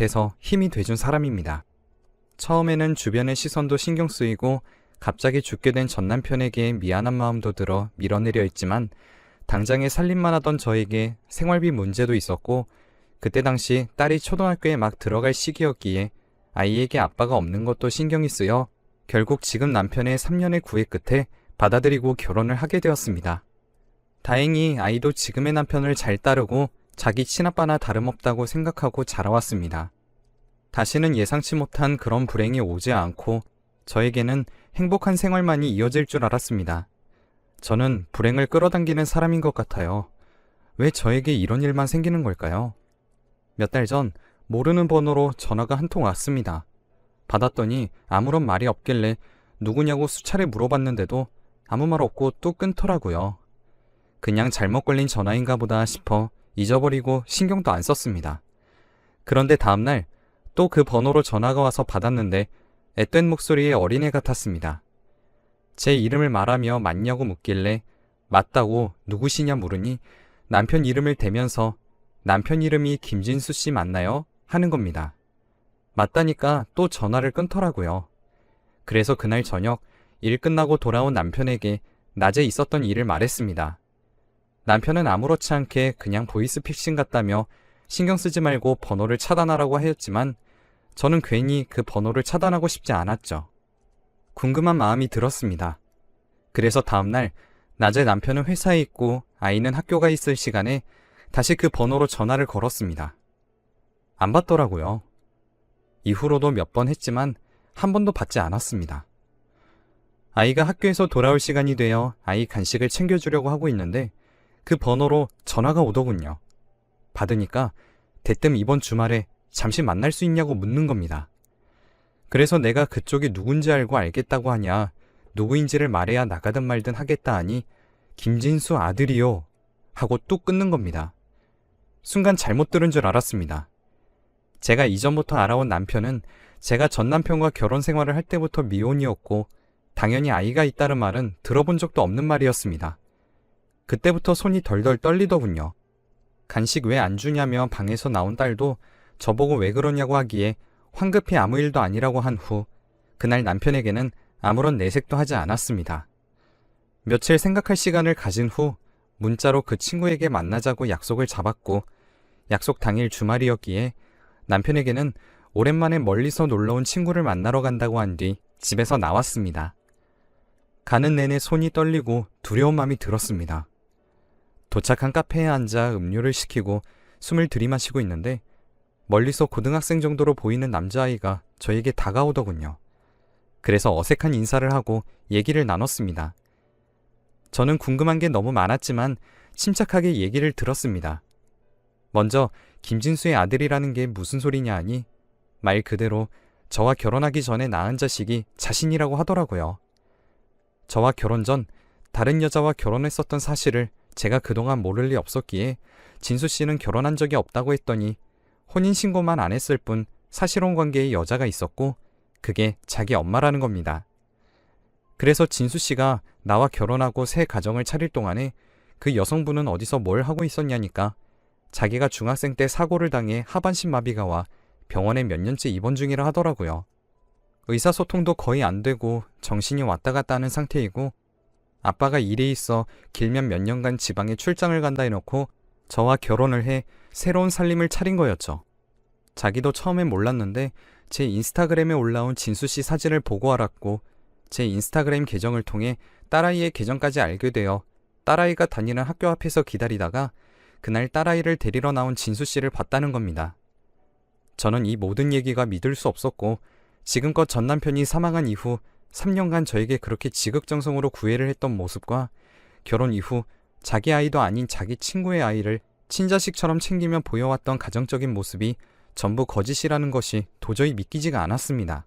곁에서 힘이 돼준 사람입니다. 처음에는 주변의 시선도 신경 쓰이고 갑자기 죽게 된 전 남편에게 미안한 마음도 들어 밀어내려 했지만 당장에 살림만 하던 저에게 생활비 문제도 있었고 그때 당시 딸이 초등학교에 막 들어갈 시기였기에 아이에게 아빠가 없는 것도 신경이 쓰여 결국 지금 남편의 3년의 구애 끝에 받아들이고 결혼을 하게 되었습니다. 다행히 아이도 지금의 남편을 잘 따르고 자기 친아빠나 다름없다고 생각하고 자라왔습니다. 다시는 예상치 못한 그런 불행이 오지 않고 저에게는 행복한 생활만이 이어질 줄 알았습니다. 저는 불행을 끌어당기는 사람인 것 같아요. 왜 저에게 이런 일만 생기는 걸까요? 몇 달 전 모르는 번호로 전화가 한 통 왔습니다. 받았더니 아무런 말이 없길래 누구냐고 수차례 물어봤는데도 아무 말 없고 또 끊더라고요. 그냥 잘못 걸린 전화인가 보다 싶어 잊어버리고 신경도 안 썼습니다. 그런데 다음날 또 그 번호로 전화가 와서 받았는데 앳된 목소리의 어린애 같았습니다. 제 이름을 말하며 맞냐고 묻길래 맞다고 누구시냐 물으니 남편 이름을 대면서 남편 이름이 김진수 씨 맞나요? 하는 겁니다. 맞다니까 또 전화를 끊더라고요. 그래서 그날 저녁 일 끝나고 돌아온 남편에게 낮에 있었던 일을 말했습니다. 남편은 아무렇지 않게 그냥 보이스피싱 같다며 신경 쓰지 말고 번호를 차단하라고 하였지만 저는 괜히 그 번호를 차단하고 싶지 않았죠. 궁금한 마음이 들었습니다. 그래서 다음날 낮에 남편은 회사에 있고 아이는 학교가 있을 시간에 다시 그 번호로 전화를 걸었습니다. 안 받더라고요. 이후로도 몇 번 했지만 한 번도 받지 않았습니다. 아이가 학교에서 돌아올 시간이 되어 아이 간식을 챙겨주려고 하고 있는데 그 번호로 전화가 오더군요. 받으니까 대뜸 이번 주말에 잠시 만날 수 있냐고 묻는 겁니다. 그래서 내가 그쪽이 누군지 알고 알겠다고 하냐, 누구인지를 말해야 나가든 말든 하겠다 하니 김진수 아들이요 하고 뚝 끊는 겁니다. 순간 잘못 들은 줄 알았습니다. 제가 이전부터 알아온 남편은 제가 전 남편과 결혼 생활을 할 때부터 미혼이었고 당연히 아이가 있다는 말은 들어본 적도 없는 말이었습니다. 그때부터 손이 덜덜 떨리더군요. 간식 왜 안 주냐며 방에서 나온 딸도 저보고 왜 그러냐고 하기에 황급히 아무 일도 아니라고 한 후 그날 남편에게는 아무런 내색도 하지 않았습니다. 며칠 생각할 시간을 가진 후 문자로 그 친구에게 만나자고 약속을 잡았고 약속 당일 주말이었기에 남편에게는 오랜만에 멀리서 놀러온 친구를 만나러 간다고 한 뒤 집에서 나왔습니다. 가는 내내 손이 떨리고 두려운 마음이 들었습니다. 도착한 카페에 앉아 음료를 시키고 숨을 들이마시고 있는데 멀리서 고등학생 정도로 보이는 남자아이가 저에게 다가오더군요. 그래서 어색한 인사를 하고 얘기를 나눴습니다. 저는 궁금한 게 너무 많았지만 침착하게 얘기를 들었습니다. 먼저 김진수의 아들이라는 게 무슨 소리냐 하니 말 그대로 저와 결혼하기 전에 낳은 자식이 자신이라고 하더라고요. 저와 결혼 전 다른 여자와 결혼했었던 사실을 제가 그동안 모를 리 없었기에 진수 씨는 결혼한 적이 없다고 했더니 혼인신고만 안 했을 뿐 사실혼 관계의 여자가 있었고 그게 자기 엄마라는 겁니다. 그래서 진수 씨가 나와 결혼하고 새 가정을 차릴 동안에 그 여성분은 어디서 뭘 하고 있었냐니까 자기가 중학생 때 사고를 당해 하반신 마비가 와 병원에 몇 년째 입원 중이라 하더라고요. 의사소통도 거의 안 되고 정신이 왔다 갔다 하는 상태이고 아빠가 일이 있어 길면 몇 년간 지방에 출장을 간다 해놓고 저와 결혼을 해 새로운 살림을 차린 거였죠. 자기도 처음엔 몰랐는데 제 인스타그램에 올라온 진수씨 사진을 보고 알았고 제 인스타그램 계정을 통해 딸아이의 계정까지 알게 되어 딸아이가 다니는 학교 앞에서 기다리다가 그날 딸아이를 데리러 나온 진수씨를 봤다는 겁니다. 저는 이 모든 얘기가 믿을 수 없었고 지금껏 전 남편이 사망한 이후 3년간 저에게 그렇게 지극정성으로 구애를 했던 모습과 결혼 이후 자기 아이도 아닌 자기 친구의 아이를 친자식처럼 챙기며 보여왔던 가정적인 모습이 전부 거짓이라는 것이 도저히 믿기지가 않았습니다.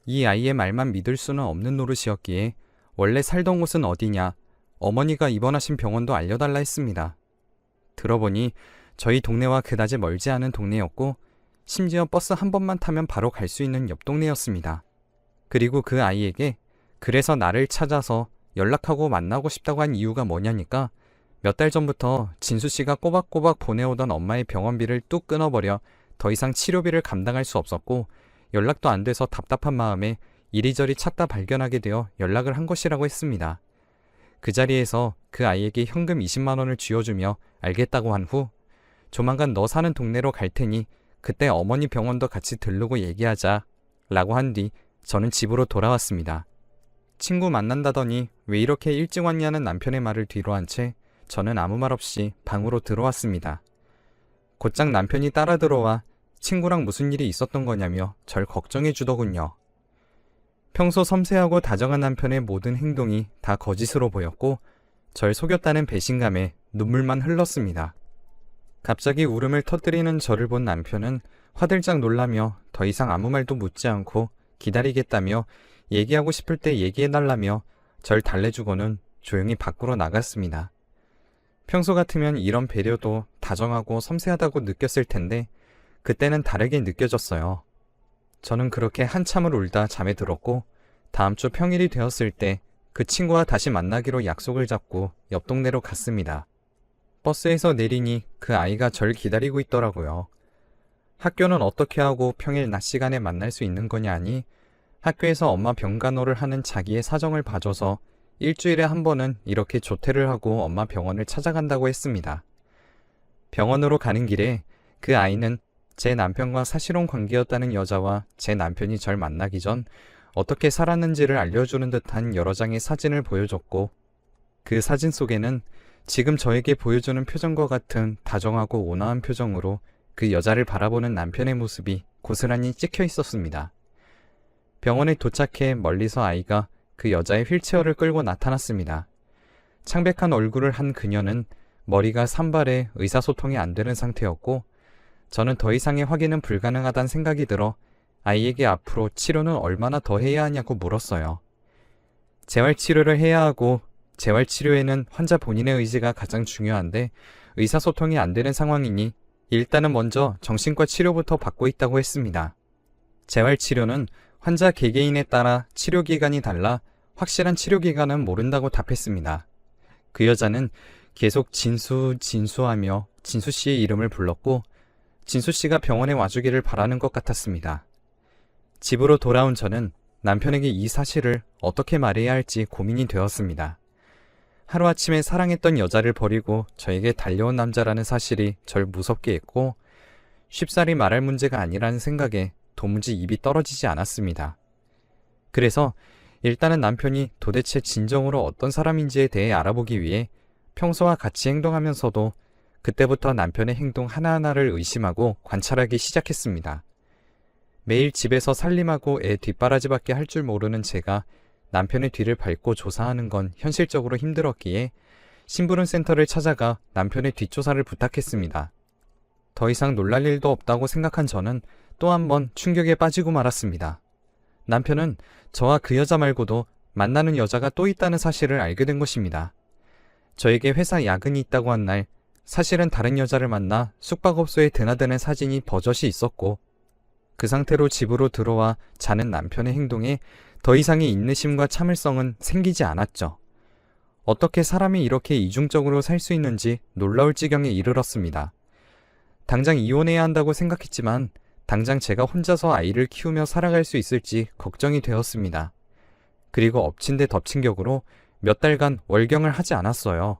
이 아이의 말만 믿을 수는 없는 노릇이었기에 원래 살던 곳은 어디냐, 어머니가 입원하신 병원도 알려달라 했습니다. 들어보니 저희 동네와 그다지 멀지 않은 동네였고 심지어 버스 한 번만 타면 바로 갈 수 있는 옆 동네였습니다. 그리고 그 아이에게 그래서 나를 찾아서 연락하고 만나고 싶다고 한 이유가 뭐냐니까 몇 달 전부터 진수씨가 꼬박꼬박 보내오던 엄마의 병원비를 뚝 끊어버려 더 이상 치료비를 감당할 수 없었고 연락도 안 돼서 답답한 마음에 이리저리 찾다 발견하게 되어 연락을 한 것이라고 했습니다. 그 자리에서 그 아이에게 현금 20만 원을 쥐어주며 알겠다고 한 후 조만간 너 사는 동네로 갈 테니 그때 어머니 병원도 같이 들르고 얘기하자 라고 한 뒤 저는 집으로 돌아왔습니다. 친구 만난다더니 왜 이렇게 일찍 왔냐는 남편의 말을 뒤로 한 채 저는 아무 말 없이 방으로 들어왔습니다. 곧장 남편이 따라 들어와 친구랑 무슨 일이 있었던 거냐며 절 걱정해 주더군요. 평소 섬세하고 다정한 남편의 모든 행동이 다 거짓으로 보였고 절 속였다는 배신감에 눈물만 흘렀습니다. 갑자기 울음을 터뜨리는 저를 본 남편은 화들짝 놀라며 더 이상 아무 말도 묻지 않고 기다리겠다며 얘기하고 싶을 때 얘기해달라며 절 달래주고는 조용히 밖으로 나갔습니다. 평소 같으면 이런 배려도 다정하고 섬세하다고 느꼈을 텐데 그때는 다르게 느껴졌어요. 저는 그렇게 한참을 울다 잠에 들었고 다음 주 평일이 되었을 때 그 친구와 다시 만나기로 약속을 잡고 옆 동네로 갔습니다. 버스에서 내리니 그 아이가 절 기다리고 있더라고요. 학교는 어떻게 하고 평일 낮 시간에 만날 수 있는 거냐 하니 학교에서 엄마 병간호를 하는 자기의 사정을 봐줘서 일주일에 한 번은 이렇게 조퇴를 하고 엄마 병원을 찾아간다고 했습니다. 병원으로 가는 길에 그 아이는 제 남편과 사실혼 관계였다는 여자와 제 남편이 절 만나기 전 어떻게 살았는지를 알려주는 듯한 여러 장의 사진을 보여줬고 그 사진 속에는 지금 저에게 보여주는 표정과 같은 다정하고 온화한 표정으로 그 여자를 바라보는 남편의 모습이 고스란히 찍혀 있었습니다. 병원에 도착해 멀리서 아이가 그 여자의 휠체어를 끌고 나타났습니다. 창백한 얼굴을 한 그녀는 머리가 산발해 의사소통이 안 되는 상태였고 저는 더 이상의 확인은 불가능하다는 생각이 들어 아이에게 앞으로 치료는 얼마나 더 해야 하냐고 물었어요. 재활치료를 해야 하고 재활치료에는 환자 본인의 의지가 가장 중요한데 의사소통이 안 되는 상황이니 일단은 먼저 정신과 치료부터 받고 있다고 했습니다. 재활치료는 환자 개개인에 따라 치료기간이 달라 확실한 치료기간은 모른다고 답했습니다. 그 여자는 계속 진수하며 진수씨의 이름을 불렀고 진수씨가 병원에 와주기를 바라는 것 같았습니다. 집으로 돌아온 저는 남편에게 이 사실을 어떻게 말해야 할지 고민이 되었습니다. 하루아침에 사랑했던 여자를 버리고 저에게 달려온 남자라는 사실이 절 무섭게 했고 쉽사리 말할 문제가 아니라는 생각에 도무지 입이 떨어지지 않았습니다. 그래서 일단은 남편이 도대체 진정으로 어떤 사람인지에 대해 알아보기 위해 평소와 같이 행동하면서도 그때부터 남편의 행동 하나하나를 의심하고 관찰하기 시작했습니다. 매일 집에서 살림하고 애 뒷바라지밖에 할 줄 모르는 제가 남편의 뒤를 밟고 조사하는 건 현실적으로 힘들었기에 심부름센터를 찾아가 남편의 뒷조사를 부탁했습니다. 더 이상 놀랄 일도 없다고 생각한 저는 또 한 번 충격에 빠지고 말았습니다. 남편은 저와 그 여자 말고도 만나는 여자가 또 있다는 사실을 알게 된 것입니다. 저에게 회사 야근이 있다고 한 날 사실은 다른 여자를 만나 숙박업소에 드나드는 사진이 버젓이 있었고 그 상태로 집으로 들어와 자는 남편의 행동에 더 이상의 인내심과 참을성은 생기지 않았죠. 어떻게 사람이 이렇게 이중적으로 살 수 있는지 놀라울 지경에 이르렀습니다. 당장 이혼해야 한다고 생각했지만 당장 제가 혼자서 아이를 키우며 살아갈 수 있을지 걱정이 되었습니다. 그리고 엎친 데 덮친 격으로 몇 달간 월경을 하지 않았어요.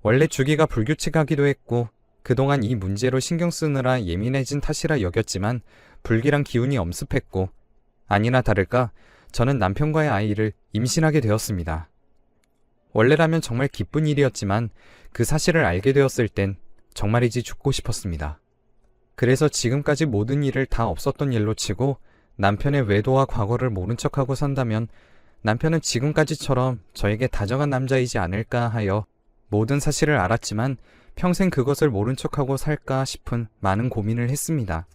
원래 주기가 불규칙하기도 했고 그동안 이 문제로 신경 쓰느라 예민해진 탓이라 여겼지만 불길한 기운이 엄습했고 아니나 다를까 저는 남편과의 아이를 임신하게 되었습니다. 원래라면 정말 기쁜 일이었지만 그 사실을 알게 되었을 땐 정말이지 죽고 싶었습니다. 그래서 지금까지 모든 일을 다 없었던 일로 치고 남편의 외도와 과거를 모른 척하고 산다면 남편은 지금까지처럼 저에게 다정한 남자이지 않을까 하여 모든 사실을 알았지만 평생 그것을 모른 척하고 살까 싶은 많은 고민을 했습니다.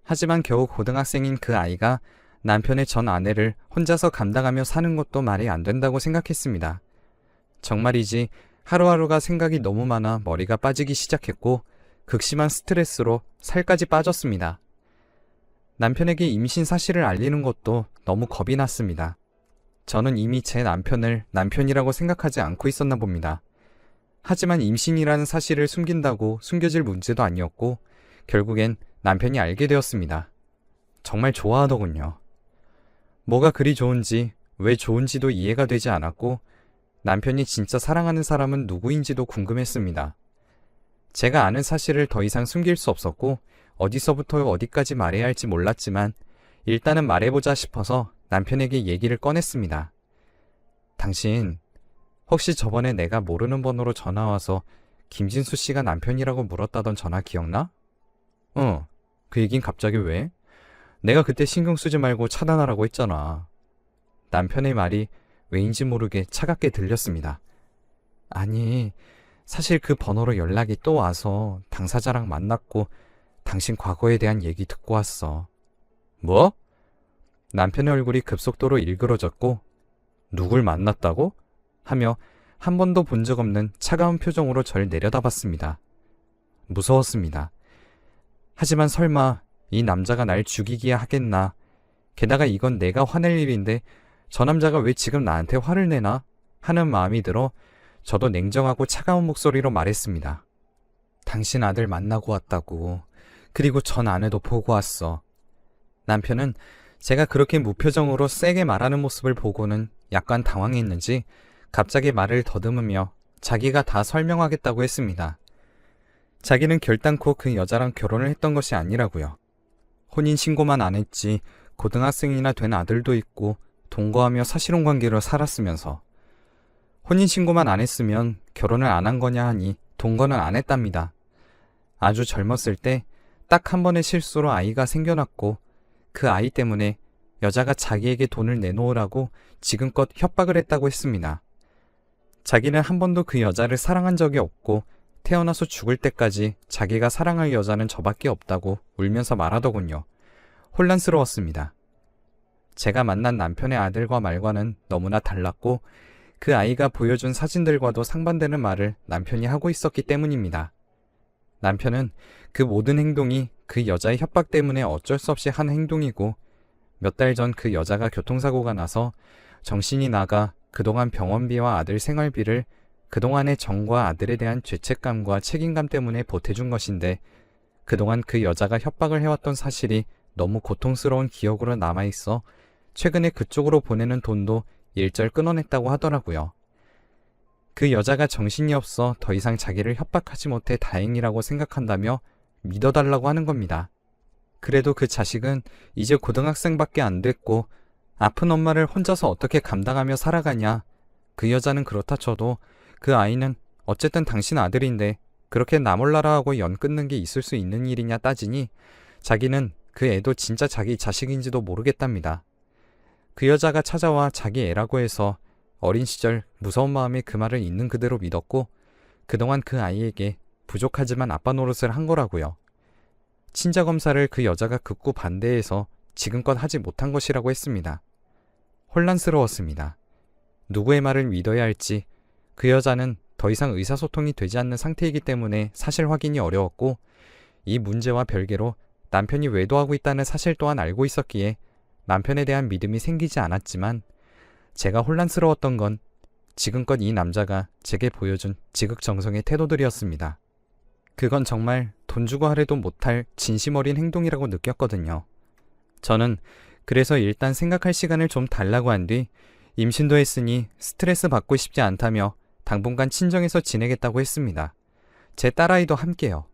하지만 겨우 고등학생인 그 아이가 남편의 전 아내를 혼자서 감당하며 사는 것도 말이 안 된다고 생각했습니다. 정말이지 하루하루가 생각이 너무 많아 머리가 빠지기 시작했고 극심한 스트레스로 살까지 빠졌습니다. 남편에게 임신 사실을 알리는 것도 너무 겁이 났습니다. 저는 이미 제 남편을 남편이라고 생각하지 않고 있었나 봅니다. 하지만 임신이라는 사실을 숨긴다고 숨겨질 문제도 아니었고 결국엔 남편이 알게 되었습니다. 정말 좋아하더군요. 뭐가 그리 좋은지, 왜 좋은지도 이해가 되지 않았고 남편이 진짜 사랑하는 사람은 누구인지도 궁금했습니다. 제가 아는 사실을 더 이상 숨길 수 없었고 어디서부터 어디까지 말해야 할지 몰랐지만 일단은 말해보자 싶어서 남편에게 얘기를 꺼냈습니다. 당신, 혹시 저번에 내가 모르는 번호로 전화와서 김진수 씨가 남편이라고 물었다던 전화 기억나? 그 얘긴 갑자기 왜? 내가 그때 신경 쓰지 말고 차단하라고 했잖아. 남편의 말이 왜인지 모르게 차갑게 들렸습니다. 아니, 사실 그 번호로 연락이 또 와서 당사자랑 만났고 당신 과거에 대한 얘기 듣고 왔어. 뭐? 남편의 얼굴이 급속도로 일그러졌고 누굴 만났다고? 하며 한 번도 본 적 없는 차가운 표정으로 절 내려다봤습니다. 무서웠습니다. 하지만 설마 이 남자가 날 죽이기야 하겠나? 게다가 이건 내가 화낼 일인데 저 남자가 왜 지금 나한테 화를 내나? 하는 마음이 들어 저도 냉정하고 차가운 목소리로 말했습니다. 당신 아들 만나고 왔다고. 그리고 전 아내도 보고 왔어. 남편은 제가 그렇게 무표정으로 세게 말하는 모습을 보고는 약간 당황했는지 갑자기 말을 더듬으며 자기가 다 설명하겠다고 했습니다. 자기는 결단코 그 여자랑 결혼을 했던 것이 아니라고요. 혼인신고만 안 했지 고등학생이나 된 아들도 있고 동거하며 사실혼관계로 살았으면서 혼인신고만 안 했으면 결혼을 안 한 거냐 하니 동거는 안 했답니다. 아주 젊었을 때 딱 한 번의 실수로 아이가 생겨났고 그 아이 때문에 여자가 자기에게 돈을 내놓으라고 지금껏 협박을 했다고 했습니다. 자기는 한 번도 그 여자를 사랑한 적이 없고 태어나서 죽을 때까지 자기가 사랑할 여자는 저밖에 없다고 울면서 말하더군요. 혼란스러웠습니다. 제가 만난 남편의 아들과 말과는 너무나 달랐고 그 아이가 보여준 사진들과도 상반되는 말을 남편이 하고 있었기 때문입니다. 남편은 그 모든 행동이 그 여자의 협박 때문에 어쩔 수 없이 한 행동이고 몇 달 전 그 여자가 교통사고가 나서 정신이 나가 그동안 병원비와 아들 생활비를 그동안의 정과 아들에 대한 죄책감과 책임감 때문에 보태준 것인데 그동안 그 여자가 협박을 해왔던 사실이 너무 고통스러운 기억으로 남아있어 최근에 그쪽으로 보내는 돈도 일절 끊어냈다고 하더라고요. 그 여자가 정신이 없어 더 이상 자기를 협박하지 못해 다행이라고 생각한다며 믿어달라고 하는 겁니다. 그래도 그 자식은 이제 고등학생밖에 안 됐고 아픈 엄마를 혼자서 어떻게 감당하며 살아가냐. 그 여자는 그렇다 쳐도 그 아이는 어쨌든 당신 아들인데 그렇게 나 몰라라 하고 연 끊는 게 있을 수 있는 일이냐 따지니 자기는 그 애도 진짜 자기 자식인지도 모르겠답니다. 그 여자가 찾아와 자기 애라고 해서 어린 시절 무서운 마음에 그 말을 있는 그대로 믿었고 그동안 그 아이에게 부족하지만 아빠 노릇을 한 거라고요. 친자 검사를 그 여자가 극구 반대해서 지금껏 하지 못한 것이라고 했습니다. 혼란스러웠습니다. 누구의 말을 믿어야 할지 그 여자는 더 이상 의사소통이 되지 않는 상태이기 때문에 사실 확인이 어려웠고 이 문제와 별개로 남편이 외도하고 있다는 사실 또한 알고 있었기에 남편에 대한 믿음이 생기지 않았지만 제가 혼란스러웠던 건 지금껏 이 남자가 제게 보여준 지극정성의 태도들이었습니다. 그건 정말 돈 주고 하려도 못할 진심 어린 행동이라고 느꼈거든요. 저는 그래서 일단 생각할 시간을 좀 달라고 한 뒤 임신도 했으니 스트레스 받고 싶지 않다며 당분간 친정에서 지내겠다고 했습니다. 제 딸아이도 함께요.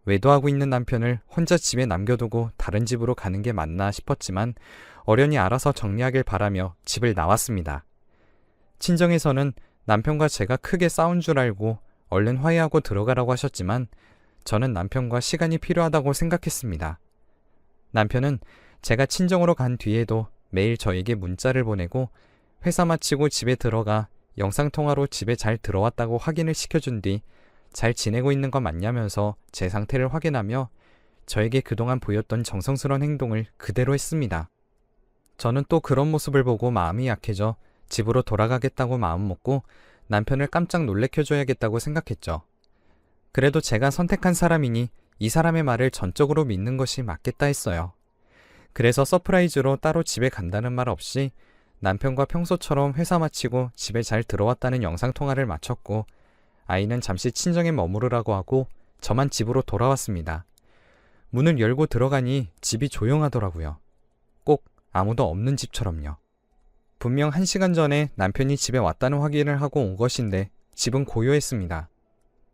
외도하고 있는 남편을 혼자 집에 남겨두고 다른 집으로 가는 게 맞나 싶었지만 어련히 알아서 정리하길 바라며 집을 나왔습니다. 친정에서는 남편과 제가 크게 싸운 줄 알고 얼른 화해하고 들어가라고 하셨지만 저는 남편과 시간이 필요하다고 생각했습니다. 남편은 제가 친정으로 간 뒤에도 매일 저에게 문자를 보내고 회사 마치고 집에 들어가 영상통화로 집에 잘 들어왔다고 확인을 시켜준 뒤 잘 지내고 있는 거 맞냐면서 제 상태를 확인하며 저에게 그동안 보였던 정성스러운 행동을 그대로 했습니다. 저는 또 그런 모습을 보고 마음이 약해져 집으로 돌아가겠다고 마음먹고 남편을 깜짝 놀래켜줘야겠다고 생각했죠. 그래도 제가 선택한 사람이니 이 사람의 말을 전적으로 믿는 것이 맞겠다 했어요. 그래서 서프라이즈로 따로 집에 간다는 말 없이 남편과 평소처럼 회사 마치고 집에 잘 들어왔다는 영상통화를 마쳤고 아이는 잠시 친정에 머무르라고 하고 저만 집으로 돌아왔습니다. 문을 열고 들어가니 집이 조용하더라고요. 꼭 아무도 없는 집처럼요. 분명 1시간 전에 남편이 집에 왔다는 확인을 하고 온 것인데 집은 고요했습니다.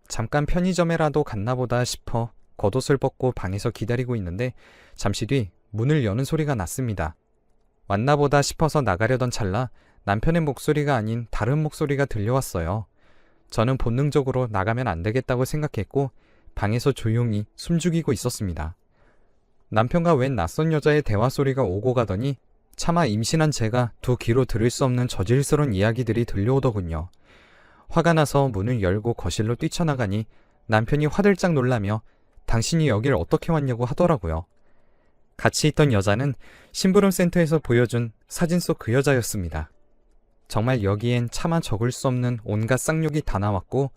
잠깐 편의점에라도 갔나 보다 싶어 겉옷을 벗고 방에서 기다리고 있는데 잠시 뒤 문을 여는 소리가 났습니다. 왔나 보다 싶어서 나가려던 찰나 남편의 목소리가 아닌 다른 목소리가 들려왔어요. 저는 본능적으로 나가면 안 되겠다고 생각했고 방에서 조용히 숨죽이고 있었습니다. 남편과 웬 낯선 여자의 대화 소리가 오고 가더니 차마 임신한 제가 두 귀로 들을 수 없는 저질스러운 이야기들이 들려오더군요. 화가 나서 문을 열고 거실로 뛰쳐나가니 남편이 화들짝 놀라며 당신이 여길 어떻게 왔냐고 하더라고요. 같이 있던 여자는 심부름센터에서 보여준 사진 속 그 여자였습니다. 정말 여기엔 차마 적을 수 없는 온갖 쌍욕이 다 나왔고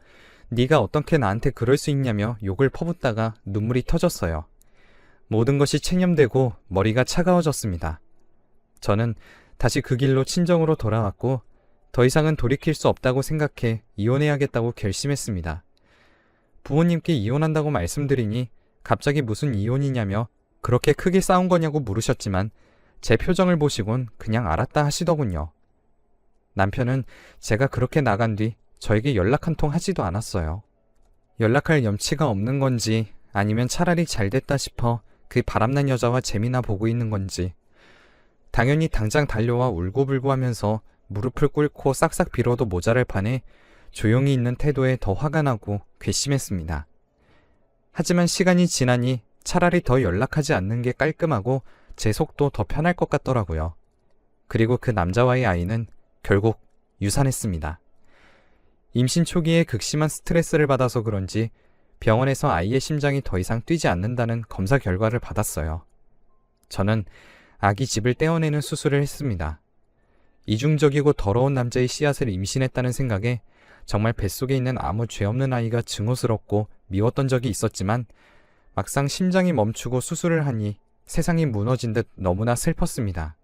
네가 어떻게 나한테 그럴 수 있냐며 욕을 퍼붓다가 눈물이 터졌어요. 모든 것이 체념되고 머리가 차가워졌습니다. 저는 다시 그 길로 친정으로 돌아왔고 더 이상은 돌이킬 수 없다고 생각해 이혼해야겠다고 결심했습니다. 부모님께 이혼한다고 말씀드리니 갑자기 무슨 이혼이냐며 그렇게 크게 싸운 거냐고 물으셨지만 제 표정을 보시곤 그냥 알았다 하시더군요. 남편은 제가 그렇게 나간 뒤 저에게 연락 한 통 하지도 않았어요. 연락할 염치가 없는 건지 아니면 차라리 잘 됐다 싶어 그 바람난 여자와 재미나 보고 있는 건지 당연히 당장 달려와 울고불고 하면서 무릎을 꿇고 싹싹 빌어도 모자랄 판에 조용히 있는 태도에 더 화가 나고 괘씸했습니다. 하지만 시간이 지나니 차라리 더 연락하지 않는 게 깔끔하고 제 속도 더 편할 것 같더라고요. 그리고 그 남자와의 아이는 결국 유산했습니다. 임신 초기에 극심한 스트레스를 받아서 그런지 병원에서 아이의 심장이 더 이상 뛰지 않는다는 검사 결과를 받았어요. 저는 아기 집을 떼어내는 수술을 했습니다. 이중적이고 더러운 남자의 씨앗을 임신했다는 생각에 정말 뱃속에 있는 아무 죄 없는 아이가 증오스럽고 미웠던 적이 있었지만 막상 심장이 멈추고 수술을 하니 세상이 무너진 듯 너무나 슬펐습니다.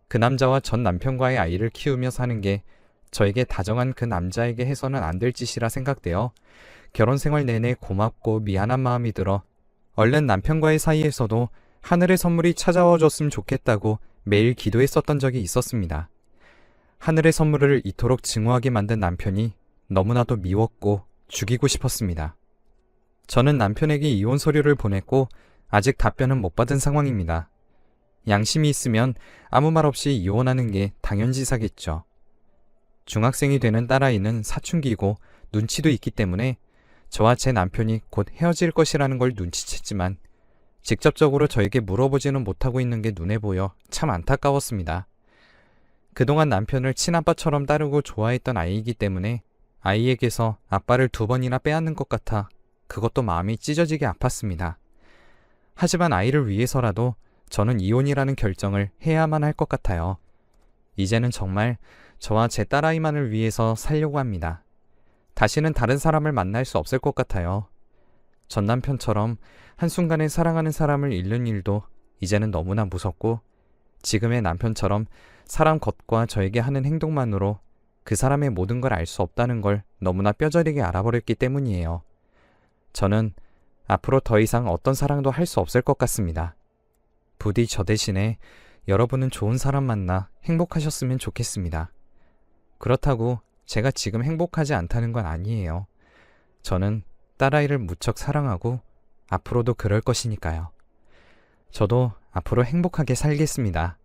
그 남자와 전 남편과의 아이를 키우며 사는 게 저에게 다정한 그 남자에게 해서는 안 될 짓이라 생각되어 결혼 생활 내내 고맙고 미안한 마음이 들어 얼른 남편과의 사이에서도 하늘의 선물이 찾아와 줬으면 좋겠다고 매일 기도했었던 적이 있었습니다. 하늘의 선물을 이토록 증오하게 만든 남편이 너무나도 미웠고 죽이고 싶었습니다. 저는 남편에게 이혼 서류를 보냈고 아직 답변은 못 받은 상황입니다. 양심이 있으면 아무 말 없이 이혼하는 게 당연지사겠죠. 중학생이 되는 딸아이는 사춘기고 눈치도 있기 때문에 저와 제 남편이 곧 헤어질 것이라는 걸 눈치챘지만 직접적으로 저에게 물어보지는 못하고 있는 게 눈에 보여 참 안타까웠습니다. 그동안 남편을 친아빠처럼 따르고 좋아했던 아이이기 때문에 아이에게서 아빠를 2번이나 빼앗는 것 같아 그것도 마음이 찢어지게 아팠습니다. 하지만 아이를 위해서라도 저는 이혼이라는 결정을 해야만 할 것 같아요. 이제는 정말 저와 제 딸아이만을 위해서 살려고 합니다. 다시는 다른 사람을 만날 수 없을 것 같아요. 전 남편처럼 한순간에 사랑하는 사람을 잃는 일도 이제는 너무나 무섭고 지금의 남편처럼 사람 겉과 저에게 하는 행동만으로 그 사람의 모든 걸 알 수 없다는 걸 너무나 뼈저리게 알아버렸기 때문이에요. 저는 앞으로 더 이상 어떤 사랑도 할 수 없을 것 같습니다. 부디 저 대신에 여러분은 좋은 사람 만나 행복하셨으면 좋겠습니다. 그렇다고 제가 지금 행복하지 않다는 건 아니에요. 저는 딸아이를 무척 사랑하고 앞으로도 그럴 것이니까요. 저도 앞으로 행복하게 살겠습니다.